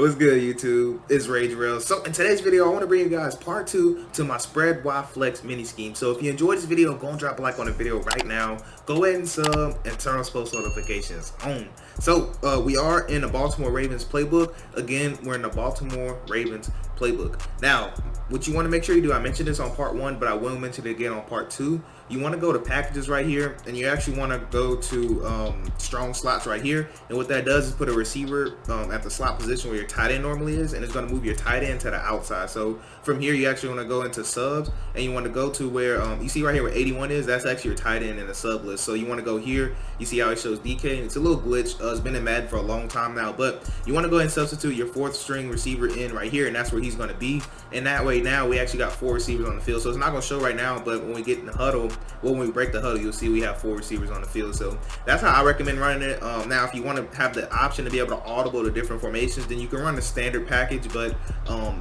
What's good, YouTube? It's Rage Rail. So in today's video, I want to bring you guys part 2 to my spread wide flex mini scheme. So if you enjoyed this video, go and drop a like on the video right now. Go ahead and sub and turn on post notifications on. So we are in the Baltimore Ravens playbook. Again, we're in the Baltimore Ravens playbook. Now, what you want to make sure you do, I mentioned this on part 1, but I will mention it again on part 2. You want to go to packages right here, and you actually want to go to strong slots right here. And what that does is put a receiver at the slot position where your tight end normally is, and it's going to move your tight end to the outside. So from here, you actually want to go into subs, and you want to go to where you see right here where 81 is. That's actually your tight end in the sub list. So you want to go here. You see how it shows DK. It's a little glitch. It's been in Madden for a long time now, but you want to go ahead and substitute your 4th string receiver in right here, and that's where he's going to be. And that way now we actually got 4 receivers on the field. So it's not going to show right now, but when we get in the huddle, when we break the huddle, you'll see we have 4 receivers on the field. So that's how I recommend running it. Now, if you want to have the option to be able to audible to different formations, then you can run the standard package. But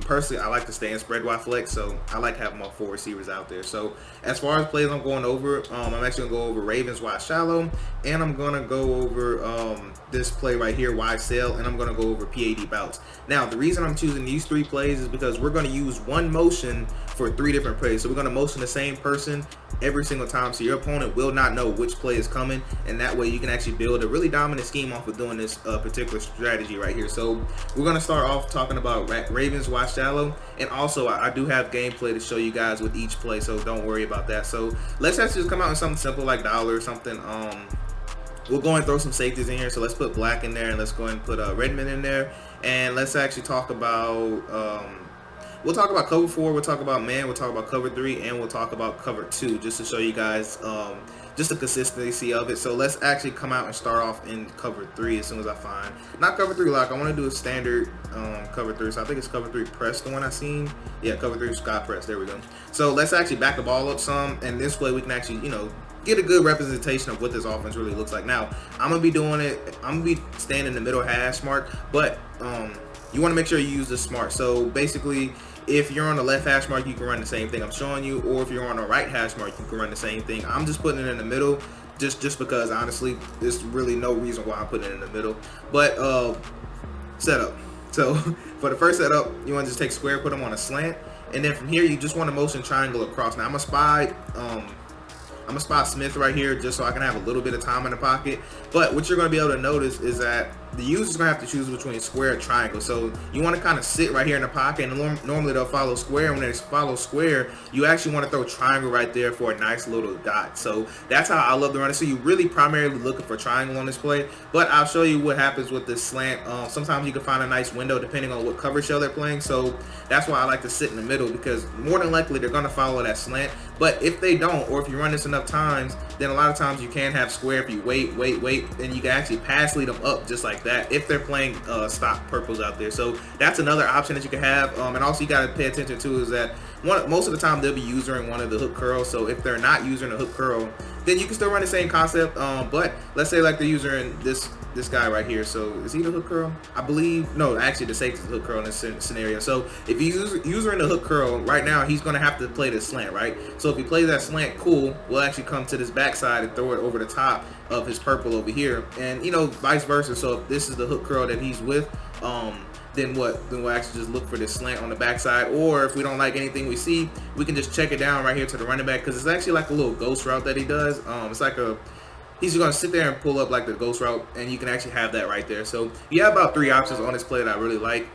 personally, I like to stay in spread wide flex, so I like having all 4 receivers out there. So as far as plays I'm going over, I'm actually going to go over Ravens wide shallow, and I'm going to go over this play right here, wide sail, and I'm going to go over PAD bounce. Now, the reason I'm choosing these 3 plays is because we're going to use one motion for 3 different plays. So we're going to motion the same person every single time, so your opponent will not know which play is coming, and that way you can actually build a really dominant scheme off of doing this particular strategy right here. So we're going to start off talking about Ravens wide shallow, and also I do have gameplay to show you guys with each play, so don't worry about that. So let's actually just come out with something simple like dollar or something. We'll go and throw some safeties in here. So let's put black in there, and let's go ahead and put Redmond in there, and let's actually talk about we'll talk about cover 4, we'll talk about man, we'll talk about cover 3, and we'll talk about cover 2, just to show you guys just the consistency of it. So let's actually come out and start off in cover 3 as soon as I find, not cover 3 lock, I want to do a standard cover 3. So I think it's cover 3 press, the one I seen. Yeah, cover 3 sky press, there we go. So let's actually back the ball up some, and this way we can actually, you know, get a good representation of what this offense really looks like. Now, I'm going to be doing it, I'm going to be staying in the middle hash mark, but you want to make sure you use this smart. So basically, if you're on the left hash mark, you can run the same thing I'm showing you, or if you're on the right hash mark, you can run the same thing. I'm just putting it in the middle just because honestly there's really no reason why I'm putting it in the middle. But setup. So for the first setup, you want to just take square, put them on a slant, and then from here you just want to motion triangle across. Now I'm gonna spot Smith right here just so I can have a little bit of time in the pocket. But what you're gonna be able to notice is that the user's gonna have to choose between square and triangle. So you want to kind of sit right here in the pocket, and normally they'll follow square. When they follow square, you actually want to throw triangle right there for a nice little dot. So that's how I love to run it. So you're really primarily looking for triangle on this play, but I'll show you what happens with this slant. Sometimes you can find a nice window depending on what coverage shell they're playing. So that's why I like to sit in the middle, because more than likely they're gonna follow that slant. But if they don't, or if you run this enough times, then a lot of times you can have square. If you wait, then you can actually pass lead them up just like that if they're playing stock purples out there. So that's another option that you can have. And also you got to pay attention to is that most of the time they'll be using one of the hook curls. So if they're not using a hook curl, then you can still run the same concept. But let's say like they're using this guy right here. So is he the hook curl? I believe, no, actually the safety is the hook curl in this scenario. So if you user in the hook curl right now, he's going to have to play this slant, right? So if he plays that slant, cool, we'll actually come to this backside and throw it over the top of his purple over here, and you know, vice versa. So if this is the hook curl that he's with, then we'll actually just look for this slant on the backside. Or if we don't like anything we see, we can just check it down right here to the running back, because it's actually like a little ghost route that he does. It's like he's going to sit there and pull up like the ghost route, and you can actually have that right there. So you have about 3 options on this play that I really like.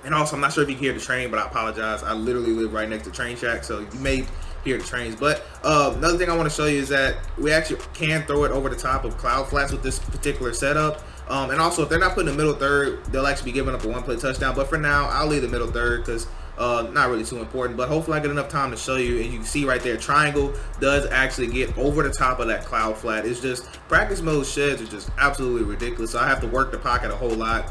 And also, I'm not sure if you can hear the train, but I apologize. I literally live right next to train track, so you may hear the trains. But another thing I want to show you is that we actually can throw it over the top of cloud flats with this particular setup. And also, if they're not putting the middle third, they'll actually be giving up a 1-play touchdown. But for now, I'll leave the middle third because not really too important. But hopefully I get enough time to show you. And you can see right there, triangle does actually get over the top of that cloud flat. It's just practice mode sheds are just absolutely ridiculous. So I have to work the pocket a whole lot.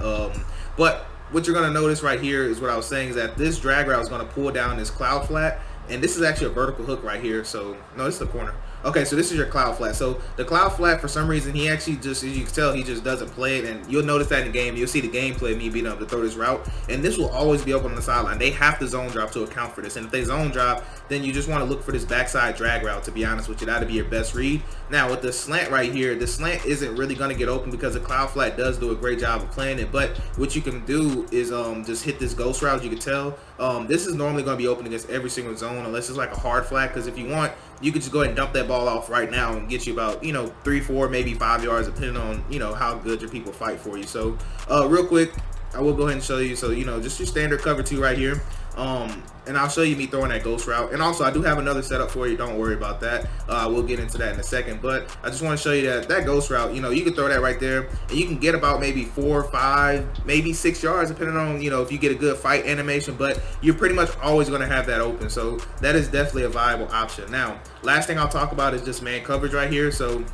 But what you're going to notice right here is what I was saying, is that this drag route is going to pull down this cloud flat. And this is actually a vertical hook right here. So, no, this is the corner. Okay, so this is your cloud flat. So the cloud flat, for some reason, he actually just, as you can tell, he just doesn't play it. And you'll notice that in the game. You'll see the gameplay of me being able to throw this route. And this will always be open on the sideline. They have to zone drop to account for this. And if they zone drop, then you just want to look for this backside drag route, to be honest with you. That'll be your best read. Now, with the slant right here, the slant isn't really going to get open because the cloud flat does do a great job of playing it. But what you can do is just hit this ghost route. You can tell this is normally going to be open against every single zone unless it's like a hard flat, because if you want, you could just go ahead and dump that ball off right now and get you about 3, 4, maybe 5 yards, depending on how good your people fight for you. So real quick, I will go ahead and show you. So just your standard cover 2 right here. And I'll show you me throwing that ghost route. And also, I do have another setup for you. Don't worry about that. We'll get into that in a second. But I just want to show you that ghost route, you can throw that right there. And you can get about maybe 4, 5, maybe 6 yards, depending on, if you get a good fight animation. But you're pretty much always going to have that open. So that is definitely a viable option. Now, last thing I'll talk about is just man coverage right here. So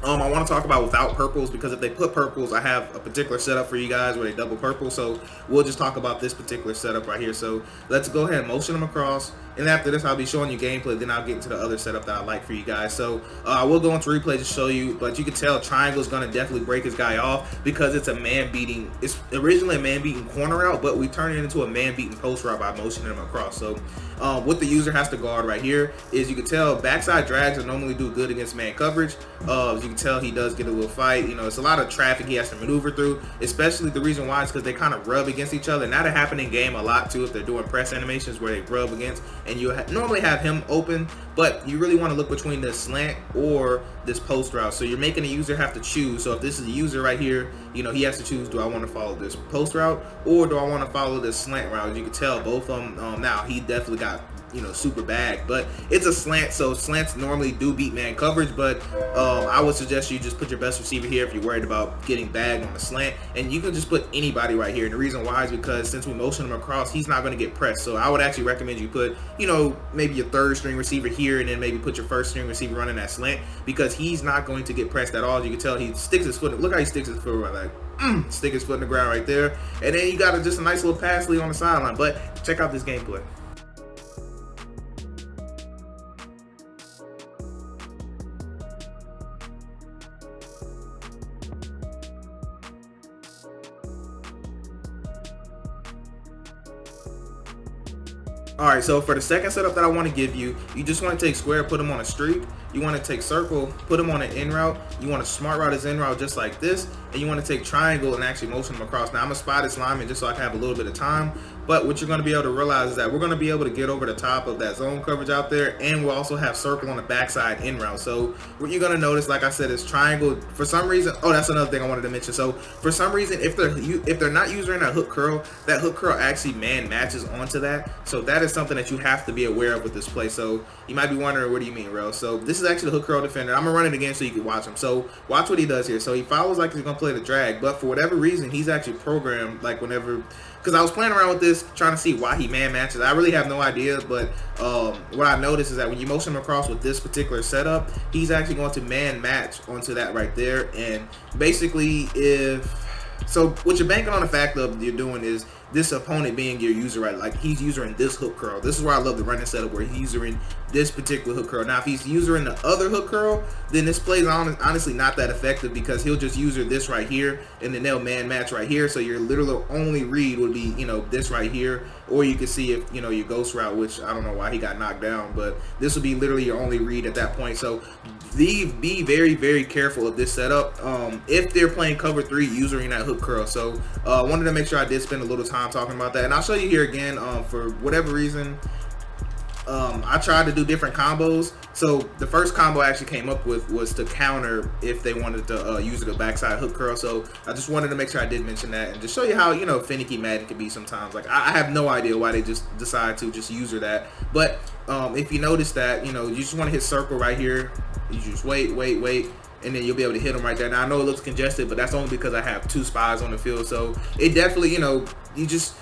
I want to talk about without purples, because if they put purples, I have a particular setup for you guys where they double purple. So we'll just talk about this particular setup right here. So let's go ahead and motion them across. And after this, I'll be showing you gameplay. Then I'll get into the other setup that I like for you guys. So I will go into replay to show you, but you can tell triangle is going to definitely break this guy off because it's a man beating. It's originally a man beating corner route, but we turn it into a man beating post route by motioning him across. So what the user has to guard right here is, you can tell backside drags normally do good against man coverage. As you can tell, he does get a little fight. It's a lot of traffic he has to maneuver through, especially the reason why is because they kind of rub against each other. And that'll happen in game a lot too if they're doing press animations where they rub against, and you normally have him open, but you really want to look between this slant or this post route. So you're making the user have to choose. So if this is a user right here, he has to choose, do I want to follow this post route or do I want to follow this slant route? As you can tell, both of them, now he definitely got super bag, but it's a slant, so slants normally do beat man coverage. But I would suggest you just put your best receiver here if you're worried about getting bagged on the slant, and you can just put anybody right here. And the reason why is because since we motion him across, he's not going to get pressed. So I would actually recommend you put maybe your third string receiver here, and then maybe put your first string receiver running that slant, because he's not going to get pressed at all. As you can tell, he sticks his foot. Look how he sticks his foot right, like stick his foot in the ground right there, and then you got just a nice little pass lead on the sideline. But check out this gameplay. Alright, so for the second setup that I want to give you, you just want to take square, put him on a streak. You want to take circle, put him on an in route. You want to smart route his in route just like this. And you want to take triangle and actually motion him across. Now I'm a spotted lineman just so I can have a little bit of time. But what you're going to be able to realize is that we're going to be able to get over the top of that zone coverage out there, and we'll also have circle on the backside in route. So what you're going to notice, like I said, is triangle. For some reason, oh, that's another thing I wanted to mention. So for some reason, if they're not using that hook curl actually man matches onto that. So that is something that you have to be aware of with this play. So you might be wondering, what do you mean, Rel? So this is actually the hook curl defender. I'm gonna run it again so you can watch him. So watch what he does here. So he follows like he's gonna play the drag, but for whatever reason, he's actually programmed like whenever. Because I was playing around with this, trying to see why he man matches. I really have no idea, but what I noticed is that when you motion him across with this particular setup, he's actually going to man match onto that right there. And basically, what you're banking on the fact of you're doing is this opponent being your user, right? Like he's using this hook curl. This is why I love the running setup where he's using this particular hook curl. Now, if he's using the other hook curl, then this play is honestly not that effective, because he'll just use this right here, and then they'll man match right here. So your literal only read would be, this right here, or you can see if, your ghost route, which I don't know why he got knocked down, but this will be literally your only read at that point. So be very, very careful of this setup if they're playing cover 3 using that hook curl. So I wanted to make sure I did spend a little time talking about that, and I'll show you here again. For whatever reason, I tried to do different combos. So the first combo I actually came up with was to counter if they wanted to use the backside hook curl. So I just wanted to make sure I did mention that, and just show you how finicky Madden can be sometimes. Like I have no idea why they just decide to just use that. But if you notice that you just want to hit circle right here, you just wait, and then you'll be able to hit them right there. Now I know it looks congested, but that's only because I have 2 spies on the field. So it definitely, you just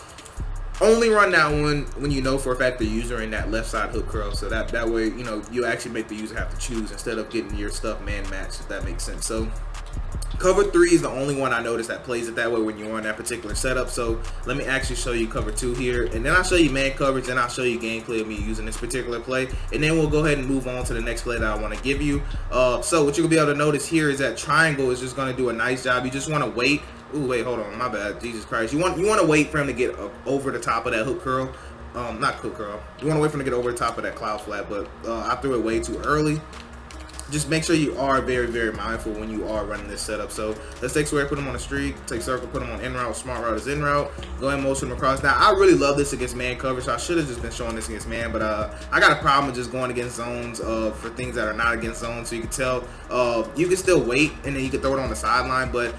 only run that one when you know for a fact the user in that left side hook curl. So that way, you actually make the user have to choose instead of getting your stuff man matched, if that makes sense. So Cover 3 is the only one I noticed that plays it that way when you're on that particular setup. So let me actually show you cover 2 here, and then I'll show you man coverage, and I'll show you gameplay of me using this particular play, and then we'll go ahead and move on to the next play that I want to give you. So what you're gonna be able to notice here is that triangle is just gonna do a nice job. You just want to wait. Ooh, wait, hold on, my bad. Jesus Christ. You want to wait for him to get over the top of that hook curl. Not hook curl. You want to wait for him to get over the top of that cloud flat, but I threw it way too early. Just make sure you are very, very mindful when you are running this setup. So let's take square, put him on a streak, take circle, put him on in route, smart route is in route, go ahead and motion him across. Now, I really love this against man coverage, so I should have just been showing this against man, but I got a problem with just going against zones for things that are not against zones. So you can tell, you can still wait, and then you can throw it on the sideline, but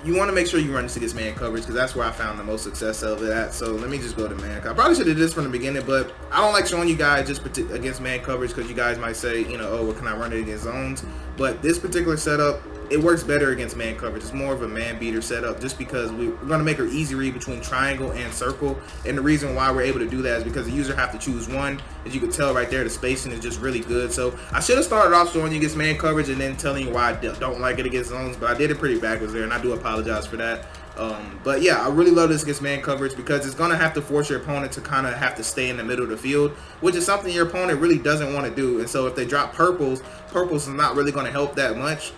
you want to make sure you run this against man coverage, because that's where I found the most success of it at. So let me just go to man. I probably should have did this from the beginning, but I don't like showing you guys just against man coverage, because you guys might say, you know, oh, well, can I run it against zones? But this particular setup, it works better against man coverage. It's more of a man beater setup, just because we're going to make an easy read between triangle and circle. And the reason why we're able to do that is because the user have to choose one. As you can tell right there, the spacing is just really good. So I should have started off showing you against man coverage and then telling you why I don't like it against zones, but I did it pretty backwards there, and I do apologize for that. But yeah, I really love this against man coverage, because it's going to have to force your opponent to kind of have to stay in the middle of the field, which is something your opponent really doesn't want to do. And so if they drop purples is not really going to help that much,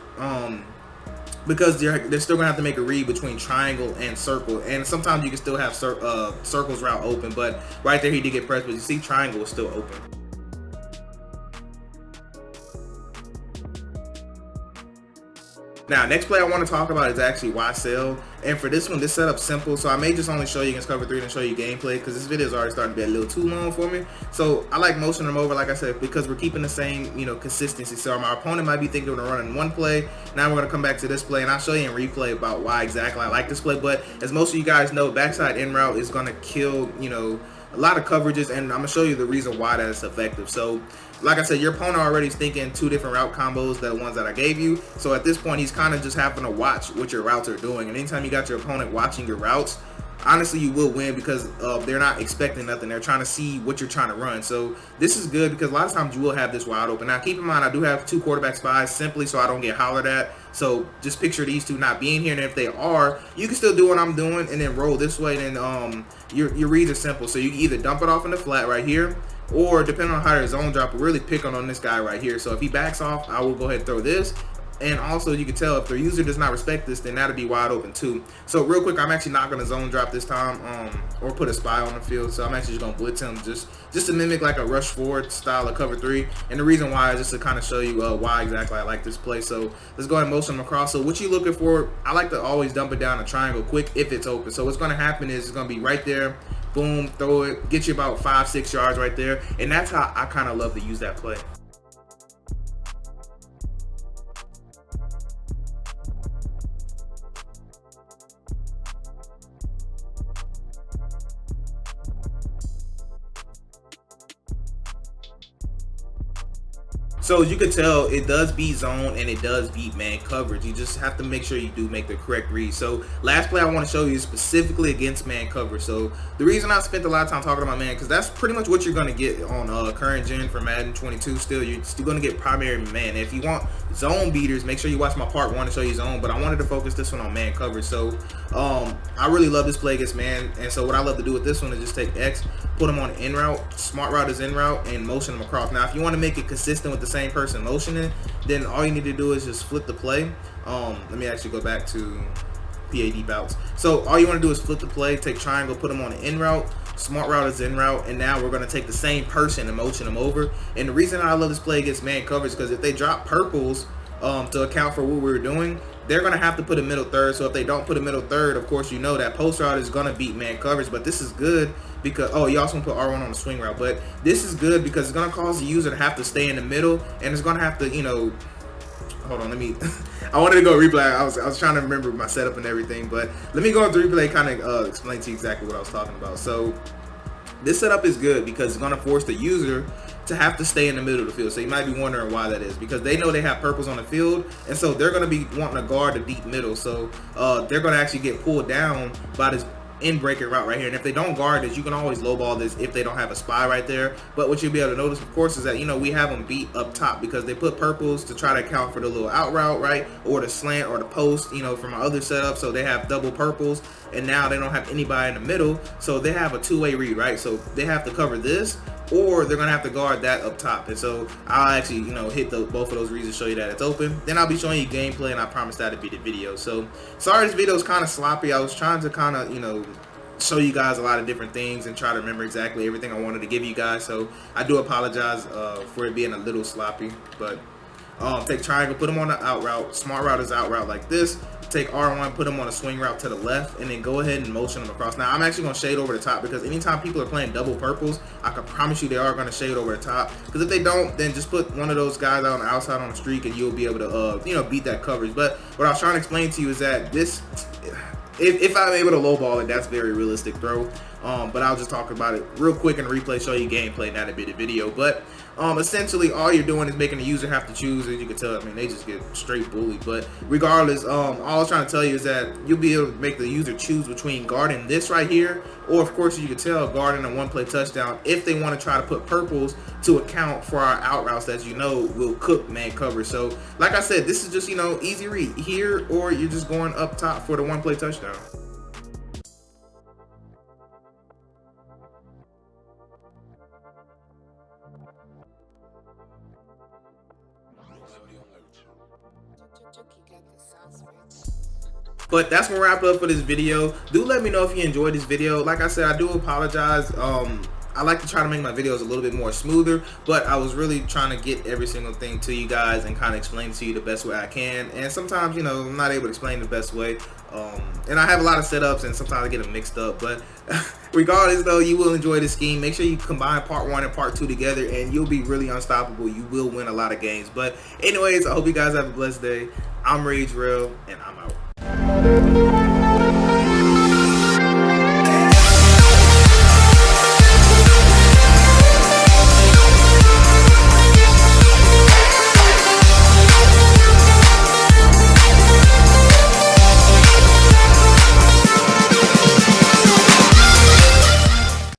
because they're still gonna have to make a read between triangle and circle, and sometimes you can still have circle's route open, but right there he did get pressed, but you see triangle is still open. Now, next play I want to talk about is actually why sell. And for this one, this setup's simple, so I may just only show you against cover 3 and show you gameplay, because this video is already starting to be a little too long for me. So I like motioning them over, like I said, because we're keeping the same, you know, consistency. So my opponent might be thinking we're running one play. Now we're going to come back to this play, and I'll show you in replay about why exactly I like this play. But as most of you guys know, backside in route is going to kill, you know, a lot of coverages, and I'm going to show you the reason why that is effective. So like I said, your opponent already is thinking 2 different route combos, the ones that I gave you. So at this point, he's kind of just having to watch what your routes are doing. And anytime you got your opponent watching your routes, honestly, you will win, because they're not expecting nothing. They're trying to see what you're trying to run. So this is good, because a lot of times you will have this wide open. Now, keep in mind, I do have 2 quarterback spies simply so I don't get hollered at. So just picture these 2 not being here, and if they are, you can still do what I'm doing and then roll this way. And then your reads are simple. So you can either dump it off in the flat right here, or depending on how your zone drop, we're really picking on this guy right here. So if he backs off, I will go ahead and throw this. And also, you can tell if the user does not respect this, then that'll be wide open too. So real quick, I'm actually not going to zone drop this time, or put a spy on the field. So I'm actually just going to blitz him just to mimic like a rush forward style of cover 3. And the reason why is just to kind of show you why exactly I like this play. So let's go ahead and motion him across. So what you looking for, I like to always dump it down a triangle quick if it's open. So what's going to happen is it's going to be right there. Boom, throw it, get you about 5-6 yards right there. And that's how I kind of love to use that play. So as you can tell, it does beat zone and it does beat man coverage. You just have to make sure you do make the correct read. So last play I want to show you is specifically against man coverage. So the reason I spent a lot of time talking about man, because that's pretty much what you're going to get on current gen for Madden 22 still. You're still going to get primary man. And if you want zone beaters, make sure you watch my part 1 to show you zone. But I wanted to focus this one on man coverage. So I really love this play against man. And so what I love to do with this one is just take X, put him on in route, smart route is in route, and motion him across. Now if you want to make it consistent with the same person motioning, then all you need to do is just flip the play. Let me actually go back to PAD bouts. So all you want to do is flip the play, take triangle, put them on the in route, smart route is in route, and now we're going to take the same person and motion them over. And the reason I love this play against man coverage is because if they drop purples to account for what we were doing, they're going to have to put a middle third. So if they don't put a middle third, of course, you know that post route is going to beat man coverage. But this is good because, oh, you also put R1 on the swing route. But this is good because it's going to cause the user to have to stay in the middle, and it's going to have to, you know, hold on, let me, I wanted to go replay. I was trying to remember my setup and everything, but let me go into replay, kind of explain to you exactly what I was talking about. So this setup is good because it's going to force the user to have to stay in the middle of the field. So you might be wondering why that is, because they know they have purples on the field, and so they're going to be wanting to guard the deep middle. So they're going to actually get pulled down by this in breaking route right here. And if they don't guard this, you can always lowball this if they don't have a spy right there. But what you'll be able to notice, of course, is that, you know, we have them beat up top because they put purples to try to account for the little out route, right, or the slant or the post, you know, from my other setup. So they have double purples, and now they don't have anybody in the middle, so they have a two-way read, right? So they have to cover this, or they're gonna have to guard that up top. And so I'll actually, you know, hit both of those reads to show you that it's open. Then I'll be showing you gameplay, and I promise that'll be the video. So sorry this video is kind of sloppy. I was trying to kind of, you know, show you guys a lot of different things and try to remember exactly everything I wanted to give you guys. So I do apologize for it being a little sloppy. But take triangle, put them on the out route. Smart route is out route like this. Take R1, put them on a swing route to the left, and then go ahead and motion them across. Now, I'm actually going to shade over the top because anytime people are playing double purples, I can promise you they are going to shade over the top. Because if they don't, then just put one of those guys out on the outside on the streak, and you'll be able to, you know, beat that coverage. But what I was trying to explain to you is that this, if I'm able to lowball it, that's a very realistic throw. But I'll just talk about it real quick and replay, show you gameplay, and that'll be the video. But essentially, all you're doing is making the user have to choose. As you can tell, I mean, they just get straight bullied. But regardless, all I was trying to tell you is that you'll be able to make the user choose between guarding this right here, or of course, you can tell, guarding a one-play touchdown if they want to try to put purples to account for our out routes that, you know, will cook man cover. So like I said, this is just, you know, easy read here, or you're just going up top for the one-play touchdown. But that's gonna wrap it up for this video. Do let me know if you enjoyed this video. Like I said, I do apologize. I like to try to make my videos a little bit more smoother, but I was really trying to get every single thing to you guys and kind of explain to you the best way I can. And sometimes, you know, I'm not able to explain the best way. And I have a lot of setups, and sometimes I get them mixed up. But regardless, though, you will enjoy this scheme. Make sure you combine part 1 and part 2 together, and you'll be really unstoppable. You will win a lot of games. But anyways, I hope you guys have a blessed day. I'm Rage Real, and I'm out.